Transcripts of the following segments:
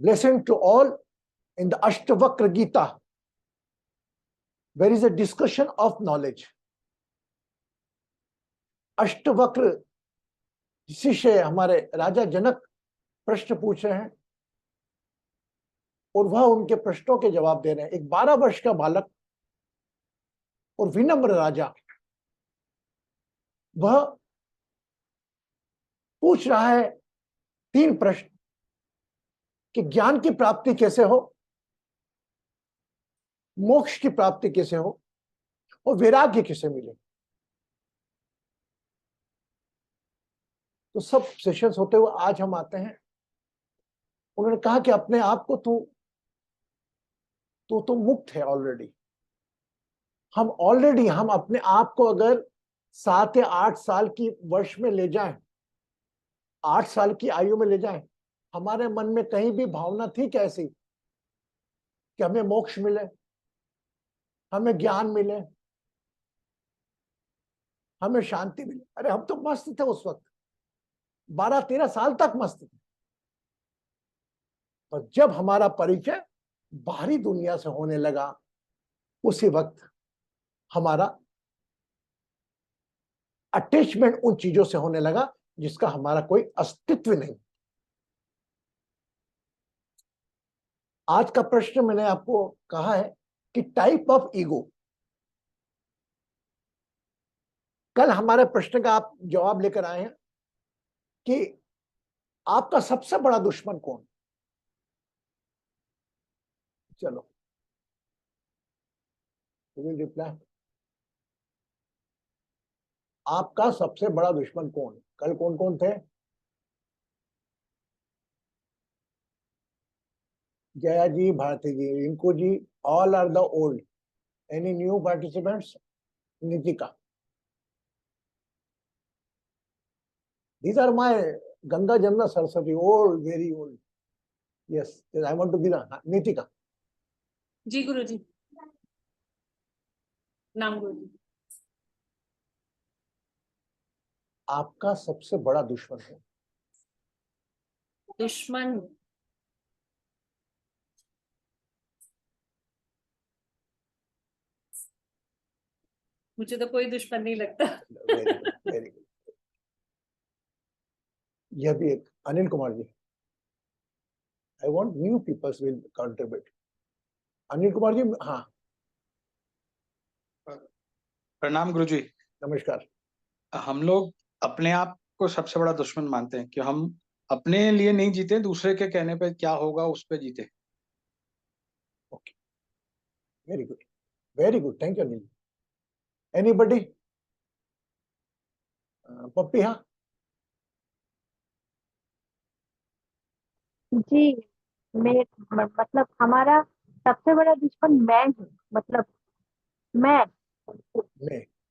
Blessing to all. In the Ashtavakra Gita, there is a discussion of knowledge. Ashtavakra शिष्य हमारे राजा जनक प्रश्न पूछ रहे हैं और वह उनके प्रश्नों के जवाब दे रहे हैं। एक 12 वर्ष का बालक और विनम्र राजा वह पूछ रहा है 3 प्रश्न कि ज्ञान की प्राप्ति कैसे हो, मोक्ष की प्राप्ति कैसे हो और वैराग्य कैसे मिले। तो सब सेशंस होते हुए आज हम आते हैं। उन्होंने कहा कि अपने आप को तू मुक्त है ऑलरेडी। हम अपने आप को अगर 7 या 8 साल की वर्ष में ले जाएं, 8 साल की आयु में ले जाएं, हमारे मन में कहीं भी भावना थी कैसी कि हमें मोक्ष मिले, हमें ज्ञान मिले, हमें शांति मिले। अरे हम तो मस्त थे उस वक्त, 12-13 साल तक मस्त थे। और जब हमारा परिचय बाहरी दुनिया से होने लगा, उसी वक्त हमारा अटैचमेंट उन चीजों से होने लगा जिसका हमारा कोई अस्तित्व नहीं। आज का प्रश्न मैंने आपको कहा है कि टाइप ऑफ ईगो। कल हमारे प्रश्न का आप जवाब लेकर आए हैं कि आपका सबसे बड़ा दुश्मन कौन। चलो रिप्लाई, आपका सबसे बड़ा दुश्मन कौन। कल कौन कौन थे। Jaya ji, Bharati ji, Rinku ji, all are the old. Any new participants. Nitika, these are my Ganga Jamna Saraswati, old, very old. Yes, I want to be the Nitika. जी गुरु जी। नाम गुरु जी। आपका सबसे बड़ा दुश्मन है। दुश्मन मुझे तो कोई दुश्मन नहीं लगता। Very good, very good. यह भी एक Anil Kumar ji. I want new peoples will contribute. Anil Kumar ji, हाँ। प्रणाम गुरु जी। नमस्कार। हम लोग अपने आप को सबसे बड़ा दुश्मन मानते हैं कि हम अपने लिए नहीं जीते, दूसरे के कहने पे क्या होगा उस पे जीते। Okay, very good, very good, thank you Anil. Anybody. पप्पी, हाँ जी। मतलब हमारा सबसे बड़ा दुश्मन मैं हूँ, मतलब मैं।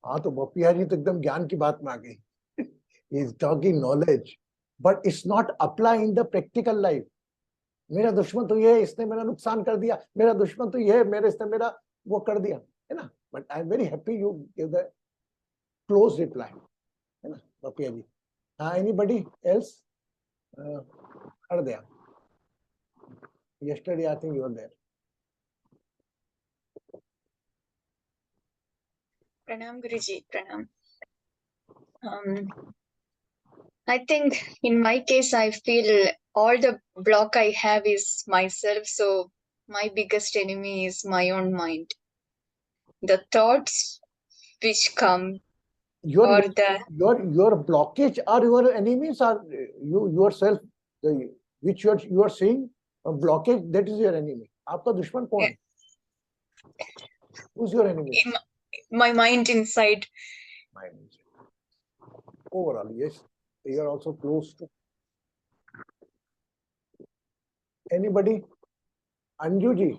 हाँ, तो पप्पिया जी तो एकदम ज्ञान की बात में आ गई। He is talking knowledge, but it's not apply in the practical life. मेरा दुश्मन तो ये है, इसने मेरा नुकसान कर दिया, मेरा दुश्मन तो ये है, इसने मेरा वो कर दिया, है ना। But I am very happy you give the close reply, है ना पपिया जी। हाँ, एनीबडी एल्स। कर दिया। yesterday I think you were there. Pranam Guruji, Pranam. I think in my case, I feel all the block I have is myself. So my biggest enemy is my own mind. The thoughts which come Your blockage are your enemies, or you yourself, which you are seeing a blockage, that is your enemy. आपका दुश्मन कौन है? Who's your enemy? My mind inside. Mind inside. Overall, yes, they are also close to. Anybody? Anju ji.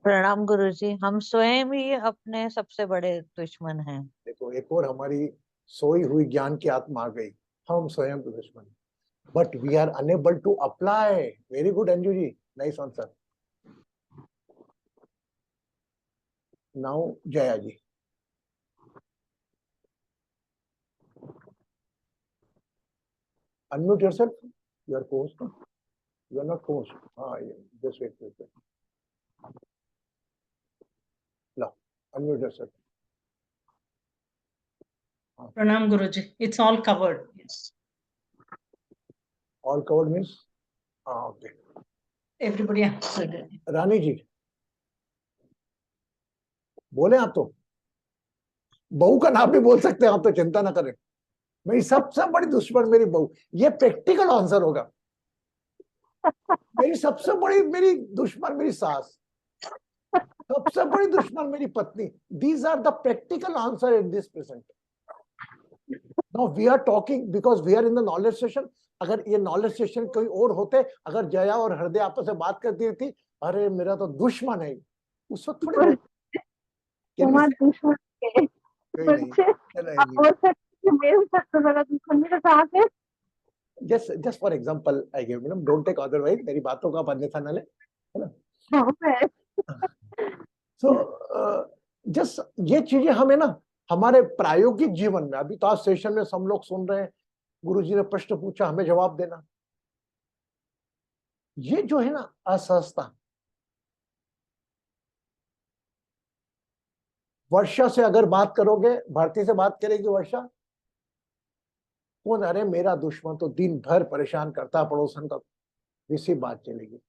प्रणाम गुरुजी। हम स्वयं ही अपने सबसे बड़े दुश्मन हैं। देखो, एक और हमारी सोई हुई ज्ञान की आत्मा आ गई। हम स्वयं के दुश्मन, but we are unable to apply. Very good Anju ji, nice answer. Now Jaya ji. Unmute yourself. You are co-host. You are not co-host. Just wait. No, unmute yourself. Pranam Guruji. It's all covered. Yes. All covered means? Okay. Everybody answered it. रानी जी बोले आप तो बहू का नाम भी बोल सकते हैं आप तो चिंता ना करें मेरी सबसे बड़ी दुश्मन मेरी बहू ये प्रैक्टिकल आंसर होगा मेरी सबसे बड़ी मेरी दुश्मन मेरी सास सबसे बड़ी दुश्मन मेरी पत्नी these are the practical answer in this present now we are talking because we are in the knowledge session अगर ये नॉलेज सेशन कोई और होते अगर जया और हृदय आपस में बात करती थी अरे मेरा तो दुश्मन है उस वक्त थोड़ी तुम्हारा दुश्मन है आप बोल सकते हैं मेरे सबसे बड़ा दुश्मन मेरा सास है just for example I give don't take otherwise मेरी बातों का आप अन्यथा न ले है ना so just ये चीजें हमें ना हमारे प्रायोगिक जीवन में अभी तो आज सेशन में सब लोग सुन रहे हैं गुरुजी ने प्रश्न पूछा हमें जवाब देना ये जो है ना असहजता वर्षा से अगर बात करोगे भारती से बात करेगी वर्षा कौन अरे मेरा दुश्मन तो दिन भर परेशान करता पड़ोसन का इसी बात चलेगी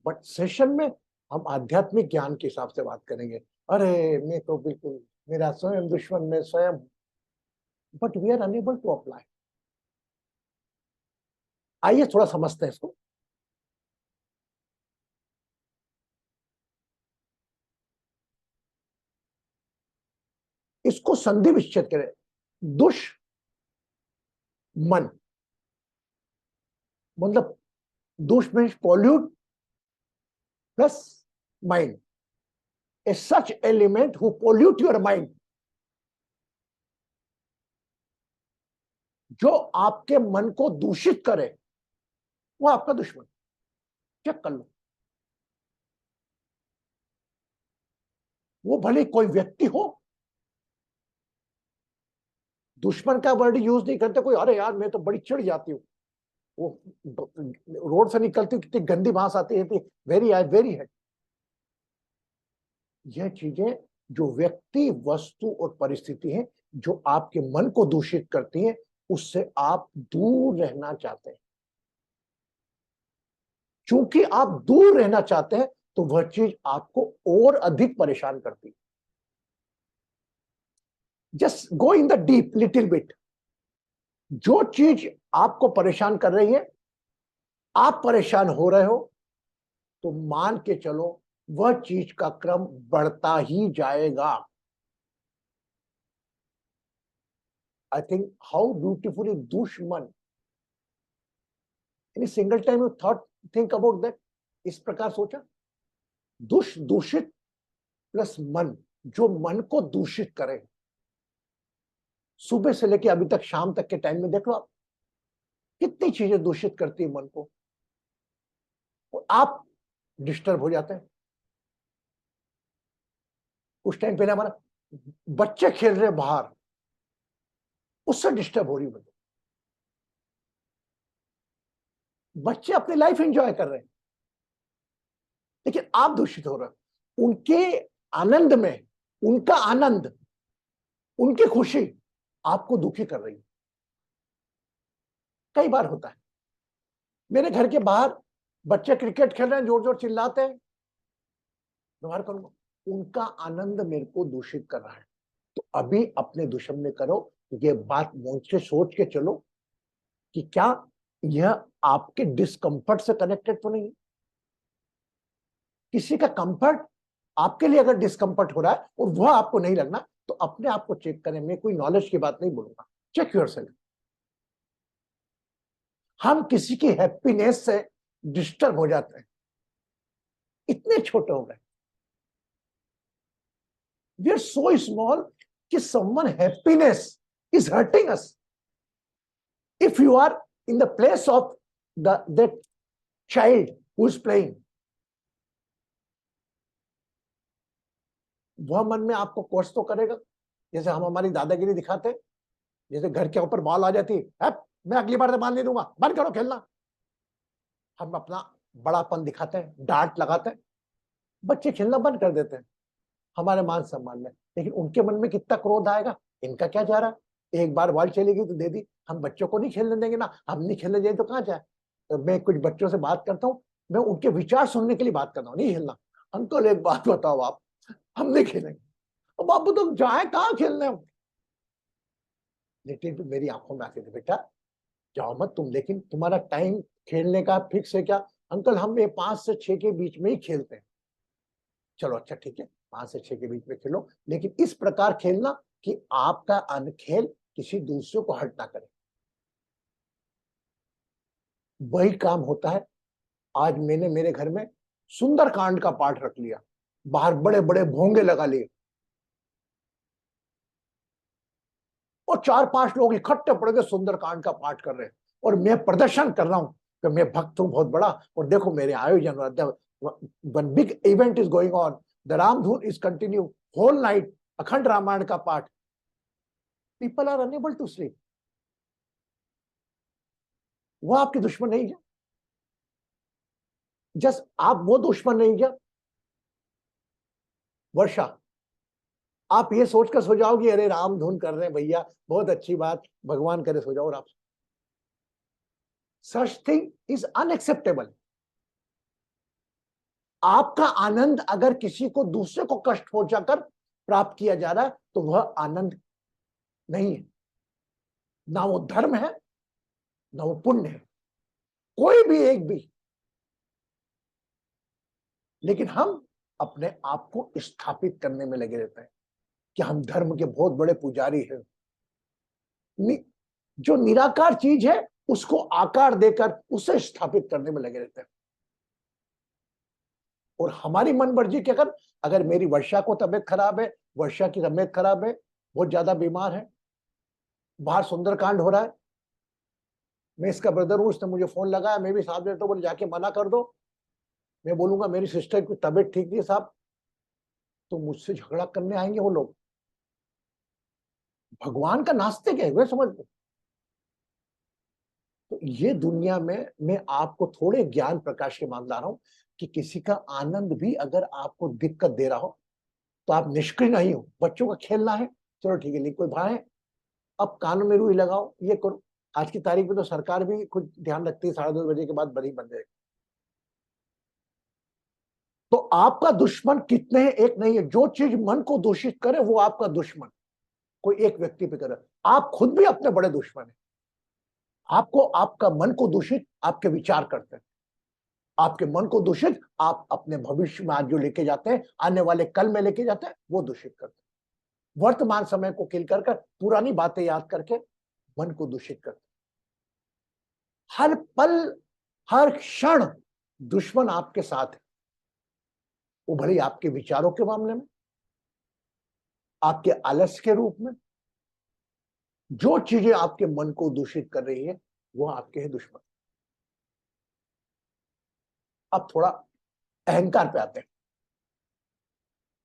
बट सेशन में हम आध्यात्मिक ज्ञान के हिसाब से बात करेंगे अरे मैं तो बिल्कुल मेरा स्वयं दुश्मन में स्वयं but we are unable to apply आइए थोड़ा समझते हैं इसको इसको संधि विच्छेद करें दुष्मन मतलब दुष means pollute plus mind a such element who pollute your mind जो आपके मन को दूषित करे वो आपका दुश्मन चेक कर लो वो भले कोई व्यक्ति हो दुश्मन का वर्ड यूज नहीं करते कोई अरे यार मैं तो बड़ी चिढ़ जाती हूँ वो रोड से निकलती हूँ कितनी गंदी बांस आती है वेरी है यह चीजें जो व्यक्ति वस्तु और परिस्थिति है जो आपके मन को दूषित करती है उससे आप दूर रहना चाहते हैं चूंकि आप दूर रहना चाहते हैं तो वह चीज आपको और अधिक परेशान करती है just go in the deep little bit जो चीज आपको परेशान कर रही है आप परेशान हो रहे हो तो मान के चलो वह चीज का क्रम बढ़ता ही जाएगा आई थिंक हाउ ब्यूटिफुली दुश्मन any single time you thought think about that इस प्रकार सोचा दूषित प्लस मन जो मन को दूषित करे सुबह से लेके अभी तक शाम तक के टाइम में देख लो आप कितनी चीजें दूषित करती है मन को और आप डिस्टर्ब हो जाते हैं उस टाइम पहले हमारा बच्चे खेल रहे बाहर उससे डिस्टर्ब हो रही है बच्चे अपनी लाइफ एंजॉय कर रहे हैं लेकिन आप दूषित हो रहे हैं उनके आनंद में उनका आनंद उनकी खुशी आपको दुखी कर रही है कई बार होता है मेरे घर के बाहर बच्चे क्रिकेट खेल रहे हैं जोर जोर चिल्लाते हैं व्यवहार करूंगा उनका आनंद मेरे को दूषित कर रहा है तो अभी अपने दुश्मन में करो ये बात मुझसे सोच के चलो कि क्या यह आपके डिस्कंफर्ट से कनेक्टेड तो नहीं किसी का कंफर्ट आपके लिए अगर डिस्कंफर्ट हो रहा है और वह आपको नहीं लगना तो अपने आप को चेक करें मैं कोई नॉलेज की बात नहीं बोलूंगा चेक योरसेल्फ हम किसी की हैप्पीनेस से डिस्टर्ब हो जाते हैं इतने छोटे हो गए वी आर सो स्मॉल कि someone happiness is hurting us if you are in the place of that child who is playing वह मन में आपको कोर्स तो करेगा जैसे हम हमारी दादागिरी दिखाते जैसे घर के ऊपर बॉल आ जाती है मैं अगली बार से मान नहीं दूंगा, बंद करो खेलना। हम अपना बड़ापन दिखाते हैं, डांट लगाते हैं, बच्चे खेलना बंद कर देते हैं हमारे मान सम्मान में। लेकिन उनके मन में कितना क्रोध आएगा, इनका क्या जा रहा है, एक बार बॉल चली गई तो दे दी, हम बच्चों को नहीं खेलने देंगे ना, हम नहीं खेलने जाए तो कहाँ जाए। तो मैं कुछ बच्चों से बात करता हूँ, मैं उनके विचार सुनने के लिए बात करता हूँ, नहीं खेलना। अंकल एक बात बताओ आप, हम नहीं खेलेंगे। और बाबू तुम जाए कहाँ खेलने हो। लेकिन मेरी आंखों में आते थे, बेटा जाओ मत तुम, लेकिन तुम्हारा टाइम खेलने का फिक्स है क्या। अंकल हम ये 5 से 6 के बीच में ही खेलते हैं। चलो अच्छा ठीक है, 5 से 6 के बीच में खेलो, लेकिन इस प्रकार खेलना कि आपका अनखेल किसी दूसरे को हर्ट ना करे। वही काम होता है। आज मैंने मेरे घर में सुंदरकांड का पाठ रख लिया, बाहर बड़े बड़े भोंगे लगा लिए, और 4-5 लोग इकट्ठे पड़ के सुंदरकांड का पाठ कर रहे हैं, और मैं प्रदर्शन कर रहा हूं कि मैं भक्त हूं बहुत बड़ा, और देखो मेरे आयोजन, one big event is going on, the Ramdhun is continue whole night, अखंड रामायण का पाठ। People are unable to sleep. वो आपके दुश्मन नहीं है, जस्ट आप वो दुश्मन नहीं है। वर्षा, आप ये सोचकर सो जाओगे अरे राम धुन कर रहे हैं भैया, बहुत अच्छी बात, भगवान करे सो जाओ, और आप सच थिंग इज अनएक्सेप्टेबल। आपका आनंद अगर किसी को, दूसरे को कष्ट पहुंचाकर प्राप्त किया जा रहा है तो वह आनंद नहीं है, ना वो धर्म है ना वो पुण्य है, कोई भी एक भी। लेकिन हम अपने आप को स्थापित करने में लगे रहते हैं कि हम धर्म के बहुत बड़े पुजारी हैं। जो निराकार चीज है उसको आकार देकर उसे स्थापित करने में लगे रहते हैं। और हमारी मन मर्जी के अगर मेरी वर्षा को तबीयत खराब है, वर्षा की तबीयत खराब है, बहुत ज्यादा बीमार है, बाहर सुंदरकांड हो रहा है, मैं इसका ब्रदर हूं, उसने मुझे फोन लगाया, मैं भी साथ देता हूं, बोले जाके मना कर दो। मैं बोलूंगा मेरी सिस्टर की तबीयत ठीक नहीं है साहब, तो मुझसे झगड़ा करने आएंगे वो लोग। भगवान का नास्तिक है वे, समझ लो। तो ये दुनिया में मैं आपको थोड़े ज्ञान प्रकाश के मान ला रहा हूं कि किसी का आनंद भी अगर आपको दिक्कत दे रहा हो तो आप निष्क्रिय नहीं हो। बच्चों का खेलना है, चलो ठीक है, लेकिन कोई भाई अब कानों में रुई लगाओ, ये करो। आज की तारीख में तो सरकार भी कुछ ध्यान रखती है, 10:30 बजे के बाद बंद जाएगा। तो आपका दुश्मन कितने हैं, एक नहीं है। जो चीज मन को दूषित करे वो आपका दुश्मन, कोई एक व्यक्ति पे करे। आप खुद भी अपने बड़े दुश्मन हैं। आपको आपका मन को दूषित आपके विचार करते हैं, आपके मन को दूषित आप अपने भविष्य में आज जो लेके जाते हैं, आने वाले कल में लेके जाते हैं, वो दूषित करते हैं। वर्तमान समय को किल कर पुरानी बातें याद करके मन को दूषित करते हैं। हर पल हर क्षण दुश्मन आपके साथ है, वो भले आपके विचारों के मामले में, आपके आलस्य के रूप में, जो चीजें आपके मन को दूषित कर रही है वो आपके है दुश्मन। अब थोड़ा अहंकार पे आते हैं।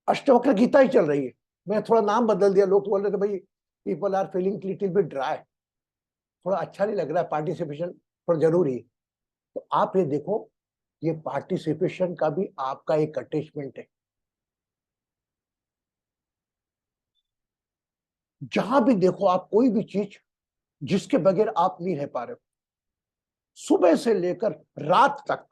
अष्टवक्र गीता ही चल रही है, मैं थोड़ा नाम बदल दिया। लोग बोल रहे थे भाई people are feeling little bit dry, थोड़ा अच्छा नहीं लग रहा है, पार्टिसिपेशन थोड़ा जरूरी है। तो आप ये देखो, ये पार्टिसिपेशन का भी आपका एक अटैचमेंट है। जहां भी देखो आप कोई भी चीज जिसके बगैर आप नहीं रह पा रहे हो, सुबह से लेकर रात तक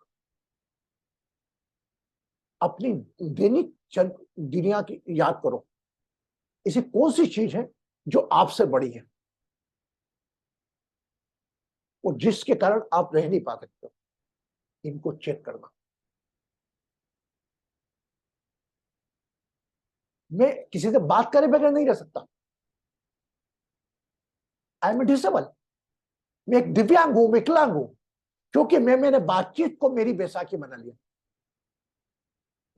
अपनी दैनिक दुनिया की याद करो, ऐसी कौन सी चीज है जो आपसे बड़ी है और जिसके कारण आप रह नहीं पा सकते हो। इनको चेक करना। मैं किसी से बात करे बगैर नहीं रह सकता। आई एम डिसेबल, मैं एक दिव्यांग हूं, विकलांग हूं, क्योंकि मैं मैंने बातचीत को मेरी बैसाखी बना लिया।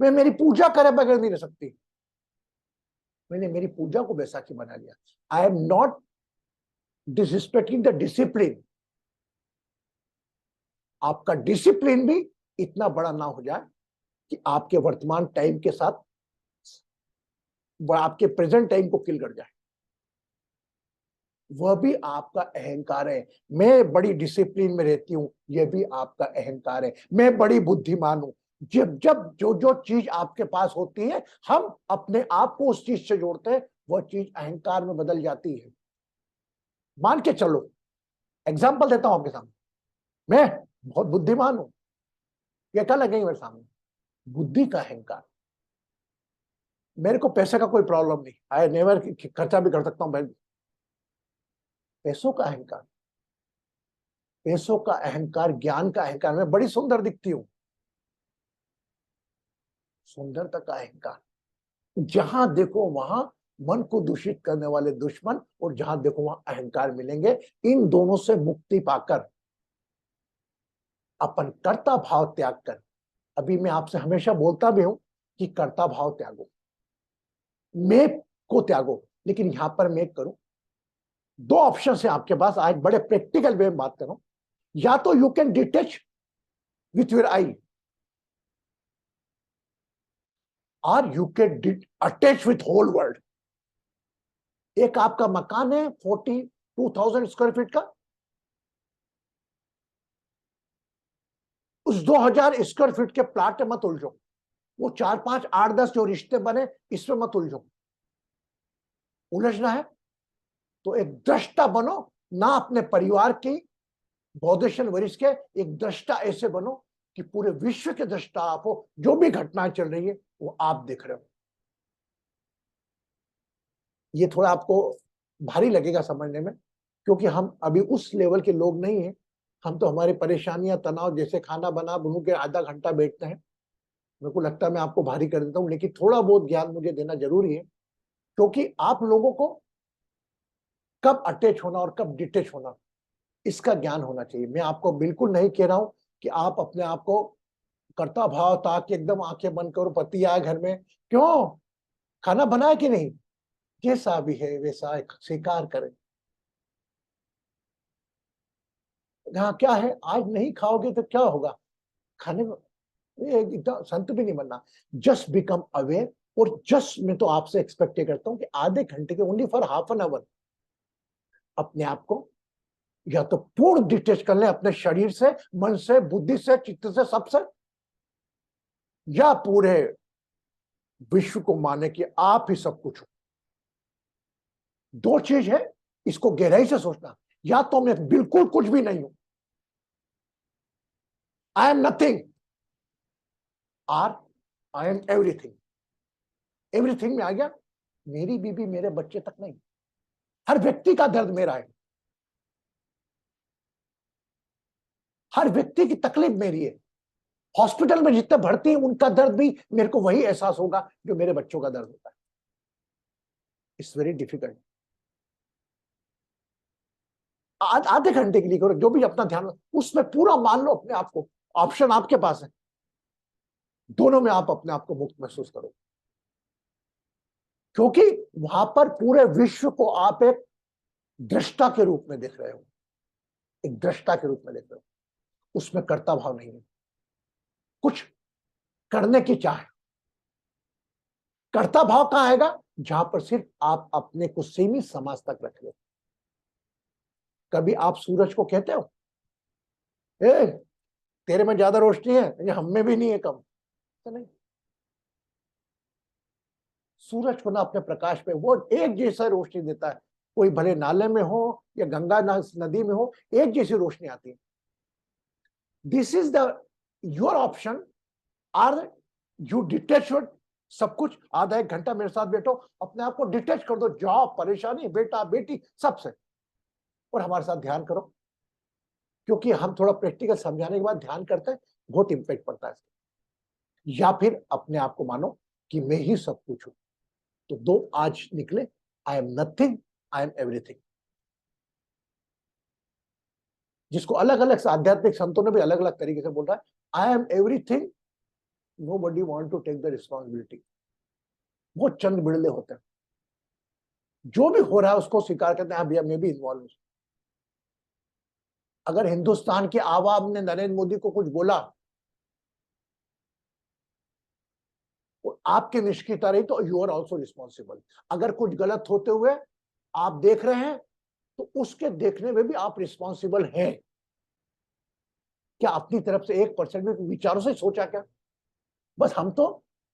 मैं मेरी पूजा करे बगैर नहीं रह सकती, मैंने मेरी पूजा को बैसाखी बना लिया। I am not disrespecting the discipline. आपका डिसिप्लिन भी इतना बड़ा ना हो जाए कि आपके वर्तमान टाइम के साथ आपके प्रेजेंट टाइम को किल कर जाए। वह भी आपका अहंकार है। मैं बड़ी डिसिप्लिन में रहती हूँ, यह भी आपका अहंकार है। मैं बड़ी बुद्धिमान हूँ। जब जब जो जो चीज आपके पास होती है, हम अपने आप को उस चीज से जोड़ते हैं, वह चीज अहंकार में बदल जाती है। मान के चलो, एग्जाम्पल देता हूं आपके सामने, मैं बहुत बुद्धिमान हूं, ये क्या लगेंगे मेरे सामने? बुद्धि का अहंकार। मेरे को पैसे का कोई प्रॉब्लम नहीं, आई नेवर, खर्चा भी कर सकता हूं मैं। पैसों का अहंकार, पैसों का अहंकार, ज्ञान का अहंकार, मैं बड़ी सुंदर दिखती हूं, सुंदरता का अहंकार। जहां देखो वहां मन को दूषित करने वाले दुश्मन, और जहां देखो वहां अहंकार मिलेंगे। इन दोनों से मुक्ति पाकर अपन कर्ता भाव त्याग कर, अभी मैं आपसे हमेशा बोलता भी हूं कि कर्ता भाव त्यागो, मैं को त्यागो, लेकिन यहां पर मैं करूं। दो ऑप्शन है आपके पास, आज बड़े प्रैक्टिकल वे में बात करूं। या तो you can detach with your eye, और you can attach with whole world. एक आपका मकान है 42,000 स्क्वायर फीट का, उस 2,000 स्क्वायर फीट के प्लाट में मत उलझो। वो 4, 5, 8, 10 जो रिश्ते बने, इसमें मत उलझो। उलझना है तो एक दृष्टा बनो, ना अपने परिवार की बौद्धिशन वरिष्ठ के, एक दृष्टा ऐसे बनो कि पूरे विश्व के दृष्टा आप हो। जो भी घटनाएं चल रही है वो आप देख रहे हो। ये थोड़ा आपको भारी लगेगा समझने में, क्योंकि हम अभी उस लेवल के लोग नहीं हैं। हम तो हमारी परेशानियां, तनाव, जैसे खाना बना बनू के आधा घंटा बैठते हैं। मेरे को लगता है मैं आपको भारी कर देता हूं, लेकिन थोड़ा बहुत ज्ञान मुझे देना जरूरी है, क्योंकि आप लोगों को कब अटैच होना और कब डिटैच होना, इसका ज्ञान होना चाहिए। मैं आपको बिल्कुल नहीं कह रहा हूं कि आप अपने आप को कर्ता भाव ताकि एकदम आंखें बंद करो, पति आए घर में, क्यों, खाना बनाया कि नहीं, जैसा भी है वैसा स्वीकार करें। हाँ, क्या है, आज नहीं खाओगे तो क्या होगा, खाने में एकदम संत भी नहीं बनना। Just become aware. और जस्ट मैं तो आपसे एक्सपेक्ट करता हूं कि आधे घंटे के, only for half an hour, अपने आप को या तो पूर्ण डिटेच कर ले अपने शरीर से, मन से, बुद्धि से, चित्त से, सबसे, या पूरे विश्व को माने कि आप ही सब कुछ हो। दो चीज है, इसको गहराई से सोचना। या तो मैं बिल्कुल कुछ भी नहीं हूं, आई एम नथिंग, और आई एम एवरीथिंग। एवरीथिंग में आ गया मेरी बीबी, मेरे बच्चे तक नहीं, हर व्यक्ति का दर्द मेरा है, हर व्यक्ति की तकलीफ मेरी है। हॉस्पिटल में जितने भर्ती हैं उनका दर्द भी मेरे को वही एहसास होगा जो मेरे बच्चों का दर्द होता है। It's very difficult. आधे घंटे के लिए करो, जो भी अपना ध्यान, उसमें पूरा मान लो अपने आप को। ऑप्शन आपके पास है, दोनों में आप अपने आप को मुक्त महसूस करो, क्योंकि वहां पर पूरे विश्व को आप एक दृष्टा के रूप में देख रहे हो, एक दृष्टा के रूप में देख रहे हो। उसमें कर्ता भाव नहीं है, कुछ करने की चाह। कर्ता भाव कहां आएगा, जहां पर सिर्फ आप अपने को सीमित समाज तक रख लो। कभी आप सूरज को कहते हो, ए, तेरे में ज्यादा रोशनी है, ये हम में भी नहीं है कम, तो नहीं। सूरज को ना अपने प्रकाश पे वो एक जैसा रोशनी देता है। कोई भले नाले में हो या गंगा नदी में हो, एक जैसी रोशनी आती है। This is the your option. Are you detach, सब कुछ, आधा एक घंटा मेरे साथ बैठो, अपने आप को डिटैच कर दो, जॉब, परेशानी, बेटा बेटी, सबसे, और हमारे साथ ध्यान करो। क्योंकि हम थोड़ा प्रैक्टिकल समझाने के बाद ध्यान करते हैं, बहुत इंपैक्ट पड़ता है। या फिर अपने आप को मानो कि मैं ही सब कुछ हूं। तो दो आज निकले, I am nothing, I am everything. जिसको अलग अलग आध्यात्मिक संतों ने भी अलग अलग तरीके से बोला है, I am everything, nobody want to take the responsibility. बहुत चंद बिड़ले होते हैं, जो भी हो रहा है उसको स्वीकार करते हैं, भैया मैं भी इन्वॉल्व हूं। अगर हिंदुस्तान के आवाम ने नरेंद्र मोदी को कुछ बोला, आपकी निष्क्रियता रही, तो यू आर ऑल्सो रिस्पॉन्सिबल। अगर कुछ गलत होते हुए आप देख रहे हैं, तो उसके देखने में भी आप रिस्पॉन्सिबल हैं। क्या अपनी तरफ से 1% भी विचारों से सोचा क्या? बस हम तो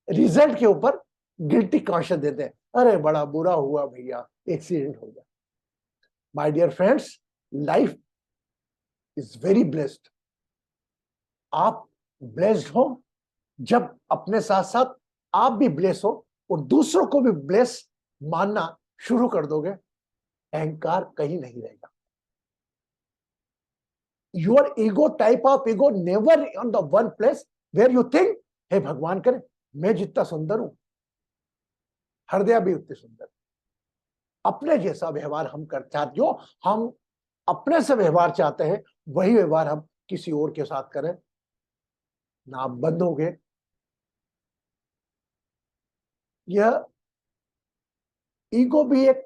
रिजल्ट के ऊपर गिल्टी कॉन्शियस देते हैं, अरे बड़ा बुरा हुआ भैया, एक्सीडेंट हो गया। My dear friends, life is very blessed. आप ब्लेस्ड हो जब अपने साथ साथ आप भी ब्लेस हो और दूसरों को भी ब्लेस मानना शुरू कर दोगे, अहंकार कहीं नहीं रहेगा। Your ego, type of ego, never on the one place where you think हे भगवान करे मैं जितना सुंदर हूं, हृदय भी उतनी सुंदर। अपने जैसा व्यवहार हम करते हैं, जो हम अपने से व्यवहार चाहते हैं वही व्यवहार हम किसी और के साथ करें ना, आप बंद हो गए। यह ईगो भी एक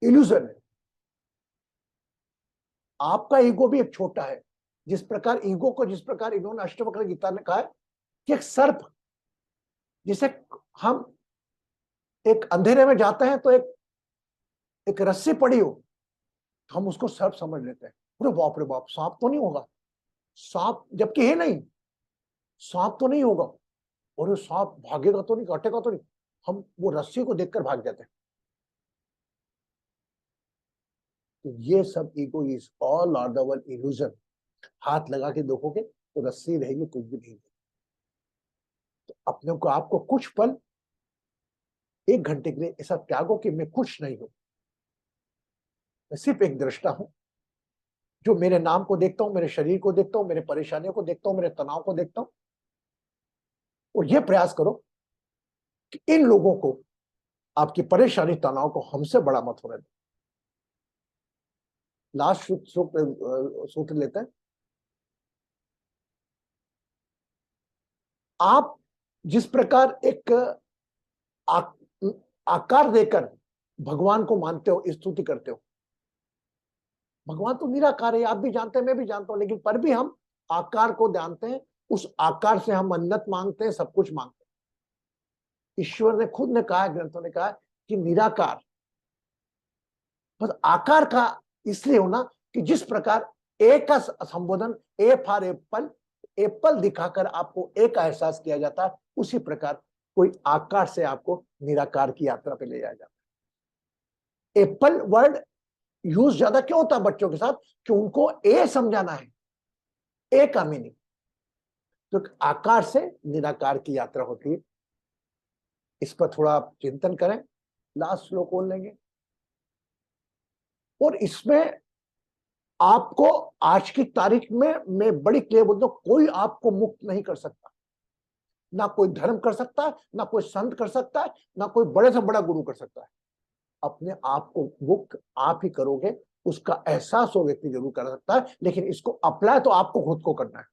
इल्यूजन है। आपका ईगो भी एक छोटा है। जिस प्रकार ईगो को, जिस प्रकार इन्होंने अष्टवक्र गीता ने कहा है कि एक सर्प, जिसे हम एक अंधेरे में जाते हैं तो एक रस्सी पड़ी हो तो हम उसको सर्प समझ लेते हैं, अरे बाप रे बाप, सांप तो नहीं होगा, सांप जबकि है नहीं, सांप तो नहीं होगा, और सांप भागेगा तो नहीं, काटेगा तो नहीं, हम वो रस्सी को देखकर भाग जाते हैं। तो ये सब ego is all are the one illusion. हाथ लगा के देखोगे तो रस्सी रहेगी, कुछ भी नहीं। तो अपने को, आपको कुछ पल 1 घंटे के लिए ऐसा त्यागो कि मैं कुछ नहीं हूं, मैं सिर्फ एक दृष्टा हूं जो मेरे नाम को देखता हूं, मेरे शरीर को देखता हूं, मेरे परेशानियों को देखता हूं, मेरे तनाव को देखता हूं। और यह प्रयास करो कि इन लोगों को, आपकी परेशानी तनाव को हमसे बड़ा मत होने दो। लास्ट सूत्र लेते हैं। आप जिस प्रकार एक आकार देकर भगवान को मानते हो, स्तुति करते हो, भगवान तो निराकार है, आप भी जानते हैं, मैं भी जानता हूं, लेकिन पर भी हम आकार को जानते हैं, उस आकार से हम मन्नत मांगते हैं, सब कुछ मांगते हैं। ईश्वर ने खुद ने कहा, ग्रंथों ने कहा कि निराकार, बस आकार का इसलिए होना कि जिस प्रकार ए का संबोधन, ए फॉर एप्पल, एप्पल दिखाकर आपको ए का एहसास किया जाता है, उसी प्रकार कोई आकार से आपको निराकार की यात्रा पे ले जाया जाता है। एप्पल वर्ड यूज ज्यादा क्यों होता है बच्चों के साथ? कि उनको ए समझाना है, ए का मीनिंग। तो आकार से निराकार की यात्रा होती है। इस पर थोड़ा आप चिंतन करें। लास्ट श्लोक बोल लेंगे, और इसमें आपको आज की तारीख में मैं बड़ी क्लियर बोलता हूं, कोई आपको मुक्त नहीं कर सकता। ना कोई धर्म कर सकता है, ना कोई संत कर सकता है, ना कोई बड़े से बड़ा गुरु कर सकता है। अपने आप को मुक्त आप ही करोगे। उसका एहसास वो व्यक्ति जरूर कर सकता है, लेकिन इसको अप्लाई तो आपको खुद को करना है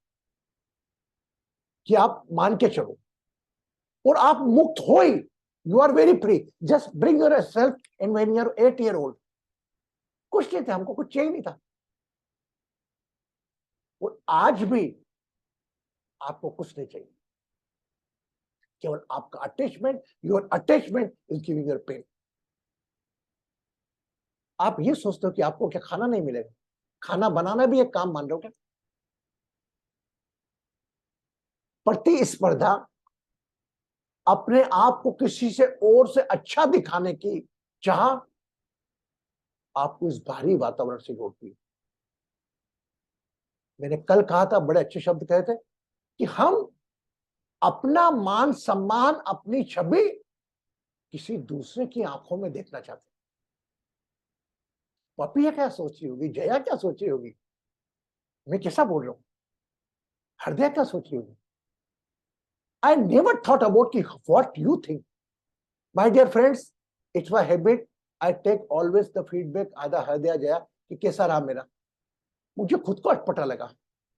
कि आप मान के चलो, और आप मुक्त हो ही। You are very free. Just bring yourself in when you are 8 year old। कुछ नहीं था, हमको कुछ चाहिए नहीं था, और आज भी आपको कुछ नहीं चाहिए, केवल आपका attachment. Your attachment is giving your pain. आप ये सोचते हो कि आपको क्या खाना नहीं मिलेगा? खाना बनाना भी एक काम मान रहे हो क्या? प्रतिस्पर्धा, अपने आप को किसी से और से अच्छा दिखाने की चाह आपको इस भारी वातावरण से जोड़ती है। मैंने कल कहा था, बड़े अच्छे शब्द कहे थे, कि हम अपना मान सम्मान, अपनी छवि किसी दूसरे की आंखों में देखना चाहते हैं। पपिया क्या सोच रही होगी, जया क्या सोच रही होगी, मैं कैसा बोल रहा हूं, हृदय क्या सोच रही होगी? I never thought about what you think. My dear friends, it's my habit. I take always the feedback either हृदय जया कि कैसा रहा मेरा। मुझे खुद को अटपटा लगा।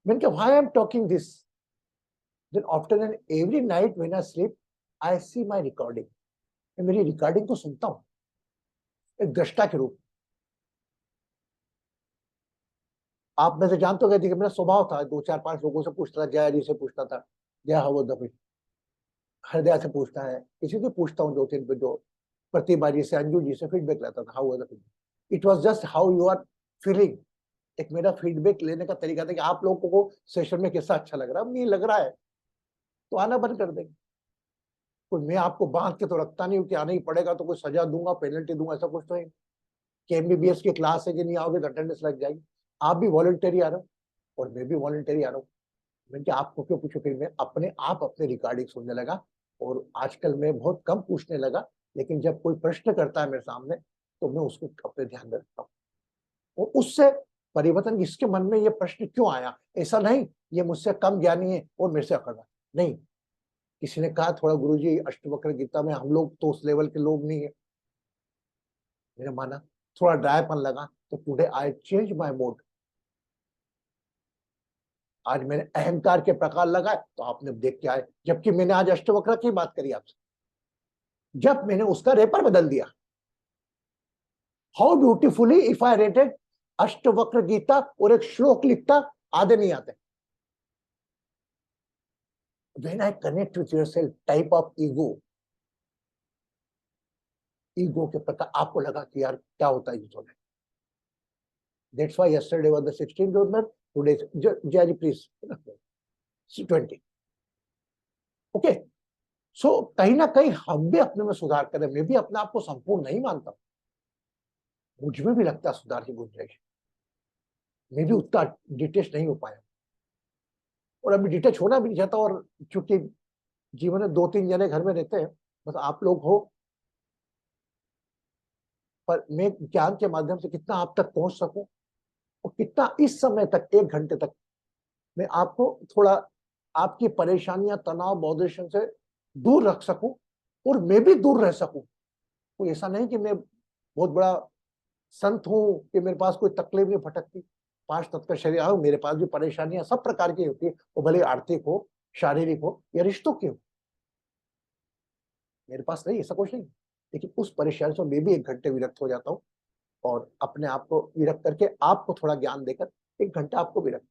मैंने कहा why I'm talking this? Then after and every night when I sleep, I see my recording. मैं मेरी रिकॉर्डिंग को सुनता हूँ एक दृष्टा के रूप। आप में से जानते हो कि मेरा स्वभाव था 2-4-5 लोगों से पूछता था, जया जी से पूछता था, Jaya how was the feel, हृदय से पूछता है, किसी से पूछता हूँ 2-3 पे, जो प्रतिभा जी से, अंजू जी से फीडबैक लेता था, how was the feel. It was just how you are feeling. एक मेरा फीडबैक लेने का तरीका था कि आप लोगों को सेशन में कैसा अच्छा लग रहा है। नहीं लग रहा है तो आना बंद कर देंगे। कोई मैं आपको बांध के तो रखता नहीं हूँ कि आना ही पड़ेगा, तो कोई सजा दूंगा, पेनल्टी दूंगा, ऐसा कुछ तो नहीं कि एमबीबीएस की क्लास है कि नहीं आओगे तो अटेंडेंस लग जाएगी। आप भी वॉलंटरी आ रहे हो और मैं भी वॉलंटरी आ रहा हूँ। मैं क्या आपको क्यों पूछूं? फिर मैं अपने आप अपने रिकॉर्डिंग सुनने लगा और आजकल मैं बहुत कम पूछने लगा, लेकिन जब कोई प्रश्न करता है मेरे सामने तो मैं उसको अपने ध्यान में रखता हूँ। और उससे परिवर्तन, इसके मन में ये प्रश्न क्यों आया, ऐसा नहीं ये मुझसे कम ज्ञानी है और मेरे से अकड़ रहा है, नहीं। किसी ने कहा थोड़ा गुरुजी अष्टवक्र गीता में हम लोग तो उस लेवल के लोग नहीं है। मैंने माना, थोड़ा ड्राईपन लगा तो today I change my mode. आज मैंने अहंकार के प्रकार लगाए तो आपने देख के आए, जबकि मैंने आज अष्टवक्र की बात करी आपसे, जब मैंने उसका रेपर बदल दिया। How beautifully if I rated Ashtavakra Gita और एक श्लोक लिखता, आधे नहीं आते। When I connect with yourself, type of ego के प्रकार आपको लगा कि यार क्या होता है जीवन में। That's why yesterday was the 16th November, today Jai please 20. Okay, so कहीं ना कहीं हम भी अपने में सुधार करें। मैं भी अपने आप को संपूर्ण नहीं मानता, मुझ में भी लगता है सुधार की गुंजाइश। मैं भी उतना डिटेच नहीं हो पाया और अभी डिटेच होना भी नहीं चाहता। और चूंकि जीवन में 2-3 जने घर में रहते हैं, बस आप लोग हो, पर मैं ज्ञान के माध्यम से कितना आप तक पहुंच सकूं और कितना इस समय तक 1 घंटे तक मैं आपको थोड़ा आपकी परेशानियां, तनाव, बॉधेशन से दूर रख सकूं और मैं भी दूर रह सकूं। कोई ऐसा नहीं कि मैं बहुत बड़ा संत हूं कि मेरे पास कोई तकलीफ नहीं भटकती। 5 तत्व का शरीर आओ, मेरे पास भी परेशानियां सब प्रकार की होती है, वो भले आर्थिक हो, शारीरिक हो या रिश्तों की हो। मेरे पास नहीं, ऐसा कुछ नहीं, लेकिन उस परेशानी से मैं भी 1 घंटे विरक्त हो जाता हूँ और अपने आप को विरक्त करके आपको थोड़ा ज्ञान देकर 1 घंटा आपको विरक्त।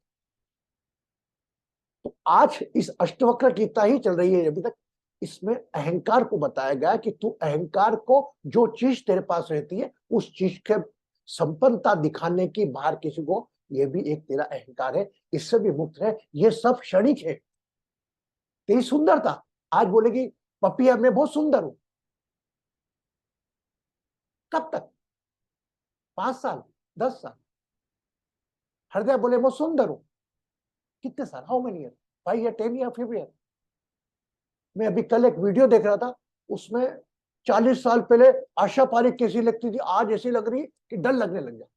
तो आज इस अष्टवक्र गीता ही चल रही है अभी तक। इसमें अहंकार को बताया गया कि तू अहंकार को, जो चीज तेरे पास रहती है उस चीज के संपन्नता दिखाने की बाहर किसी को, ये भी एक तेरा अहंकार है, इससे भी मुक्त है। ये सब क्षणिक है। तेरी सुंदरता आज बोलेगी पपिया मैं बहुत सुंदर हूं, कब तक? 5 साल, 10 साल। हृदय बोले मैं सुंदर हूं, कितने साल? How many year? 5 या 10 या 5 ईयर? मैं अभी कल एक वीडियो देख रहा था, उसमें 40 साल पहले आशा पारिक कैसी लगती थी, आज ऐसी लग रही कि डर लगने लग गया।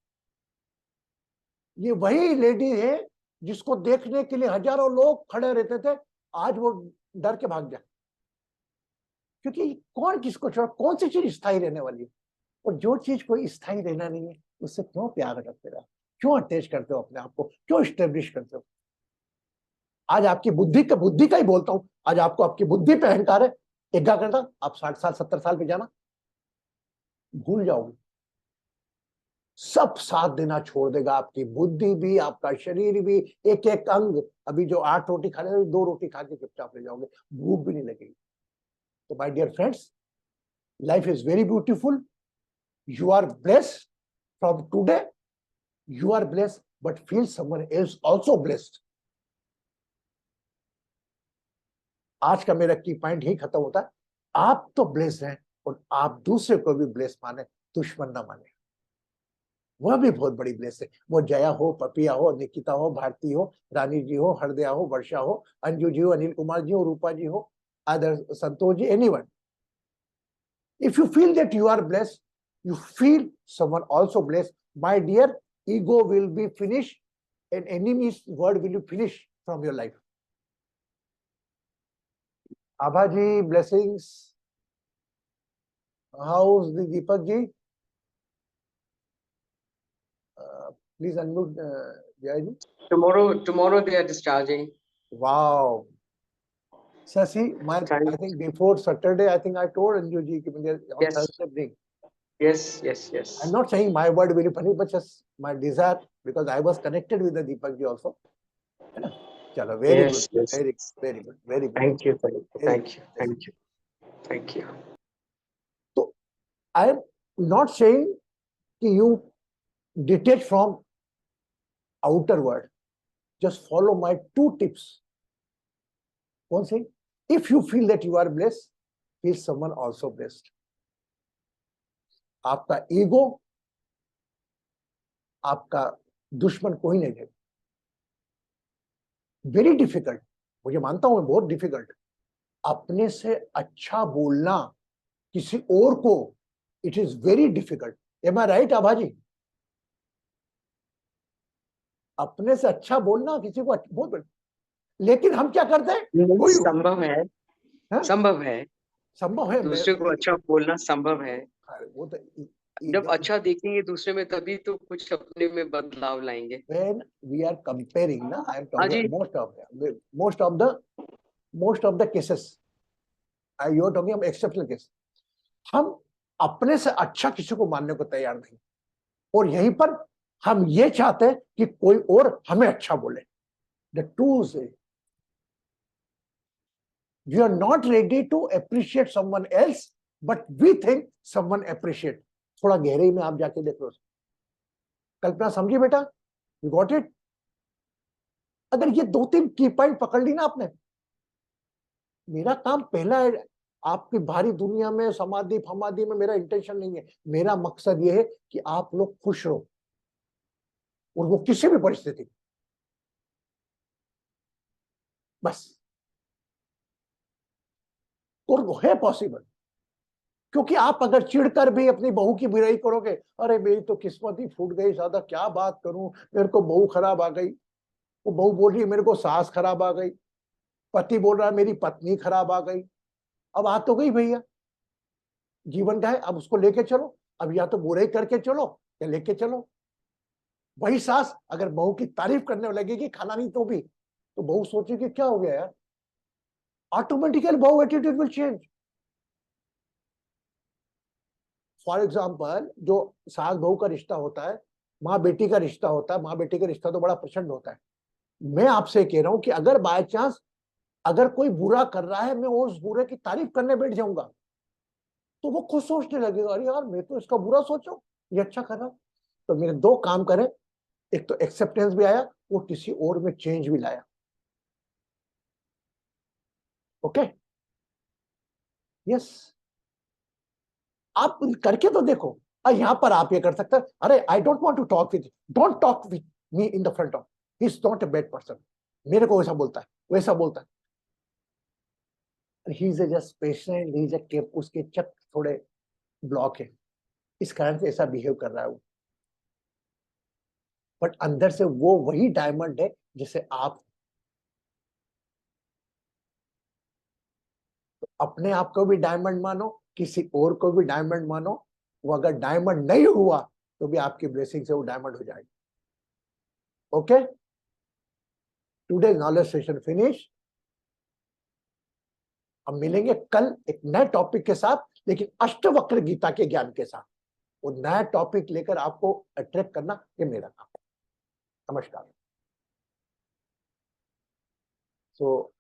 ये वही लेडी है जिसको देखने के लिए हजारों लोग खड़े रहते थे, आज वो डर के भाग गया। क्योंकि कौन किसको छोड़, कौन सी चीज स्थायी रहने वाली है? और जो चीज कोई स्थायी रहना नहीं है उससे क्यों प्यार करते रहो, क्यों अटैच करते हो अपने आप को, क्यों स्टेब्लिश करते हो? आज आपकी बुद्धि का ही बोलता हूं, आज आपको आपकी बुद्धि पे अहंकार है, एक करता आप 60 साल 70 साल पे जाना भूल जाओगे। सब साथ देना छोड़ देगा, आपकी बुद्धि भी, आपका शरीर भी, एक एक अंग। अभी जो 8 रोटी खा रहे 2 रोटी खा के चुपचाप रह जाओगे, भूख भी नहीं लगेगी। तो my dear friends, life is very beautiful. You are blessed from today. You are blessed, but feel someone else also blessed. आज का मेरा की पॉइंट ही खत्म होता है। आप तो ब्लेस्ड हैं और आप दूसरे को भी ब्लेस माने, दुश्मन ना माने। वह भी बहुत बड़ी ब्लेस है। वो जया हो, पपिया हो, निकिता हो, भारती हो, रानी जी हो, हरदया हो, वर्षा हो, अंजू जी हो, अनिल कुमार जी हो, रूपा जी हो, other Santosh ji, anyone. If you feel that you are blessed, you feel someone also blessed. My dear, ego will be finished and enemy's word will be finished from your life. Abhaji, blessings. How's the Deepak ji? Please unmute Jai ji. Tomorrow they are discharging. Wow. Sasi, I think before Saturday, I think I told Anju ji on Yes. Thursday evening. Yes. I'm not saying my word will be funny, but just my desire, because I was connected with the Deepak ji also. Chalo, very Yes, good, yes. very good. Thank you. So I am not saying कि you detach from outer world. Just follow my 2 tips. One thing, if you feel that you are blessed, feel someone also blessed. आपका ego आपका दुश्मन कोई नहीं है. Very difficult, मुझे मानता हूं मैं बहुत डिफिकल्ट. अपने से अच्छा बोलना किसी और को, it is very difficult. Am I right आभाजी? अपने से अच्छा बोलना किसी को बहुत, लेकिन हम क्या करते हैं? कोई संभव है, हाँ? संभव है, संभव है. दूसरे को अच्छा बोलना संभव है. वो तो जब अच्छा देखेंगे दूसरे में तभी तो कुछ अपने में बदलाव लाएंगे. when we are comparing, na, I am हाँ talking ji. most of the cases, you are talking about exceptional case. हम अपने से अच्छा किसी को मानने को तैयार नहीं, और यहीं पर हम ये चाहते हैं कि कोई और हमें अच्छा बोले. The two say we are not ready to appreciate someone else, but we think someone appreciate. थोड़ा गहराई में आप जाके देख लो. कल्पना समझी बेटा? You got it? अगर ये 2-3 की पॉइंट पकड़ ली ना आपने, मेरा काम पहला है. आपकी भारी दुनिया में समाधि फमाधि में मेरा इंटेंशन नहीं है. मेरा मकसद ये है कि आप लोग खुश रहो, और वो किसी भी परिस्थिति, बस. और वो है पॉसिबल, क्योंकि आप अगर चिढ़कर भी अपनी बहू की बुराई करोगे, अरे मेरी तो किस्मत ही फूट गई, ज्यादा क्या बात करूं, मेरे को बहू खराब आ गई. वो बहू बोल रही है मेरे को सास खराब आ गई, पति बोल रहा है मेरी पत्नी खराब आ गई. अब आ तो गई भैया, जीवन का है, अब उसको लेके चलो. अब या तो बुराई करके चलो या लेके चलो. वही सास अगर बहू की तारीफ करने लगेगी खाना नहीं तो बहू सोचेगी क्या हो गया यार. ऑटोमेटिकली बहू attitude will change. For example, जो सास बहू का रिश्ता होता है, माँ बेटी का रिश्ता होता है, माँ बेटी का रिश्ता तो बड़ा प्रचंड होता है. मैं आपसे कह रहा हूं कि अगर बाय चांस अगर कोई बुरा कर रहा है, मैं उस बुरे की तारीफ करने बैठ जाऊंगा, तो वो खुद सोचने लगेगा, अरे यार मैं तो इसका बुरा सोचूं, ये अच्छा कर रहा. तो मेरे 2 काम करे, एक तो एक्सेप्टेंस भी आया, वो किसी और में चेंज भी लाया. Okay, yes. आप करके तो देखो. यहां पर आप ये कर सकते हैं, अरे I don't want to talk with, don't talk with me in the front of, he is not a bad person. मेरे को वैसा बोलता है, वैसा बोलता है. He is just patient, he is a, उसके चक थोड़े ब्लॉक है, इस कारण से ऐसा बिहेव कर रहा है वो. बट अंदर से वो वही डायमंड है जिसे आप, तो अपने आप को भी डायमंड मानो, किसी और को भी डायमंड मानो. वो अगर डायमंड नहीं हुआ तो भी आपकी ब्लेसिंग से वो डायमंड हो जाएगी. Okay, today knowledge session finish. हम मिलेंगे कल एक नए टॉपिक के साथ, लेकिन अष्टवक्र गीता के ज्ञान के साथ. वो नया टॉपिक लेकर आपको अट्रैक्ट करना, ये मेरा काम है. नमस्कार. सो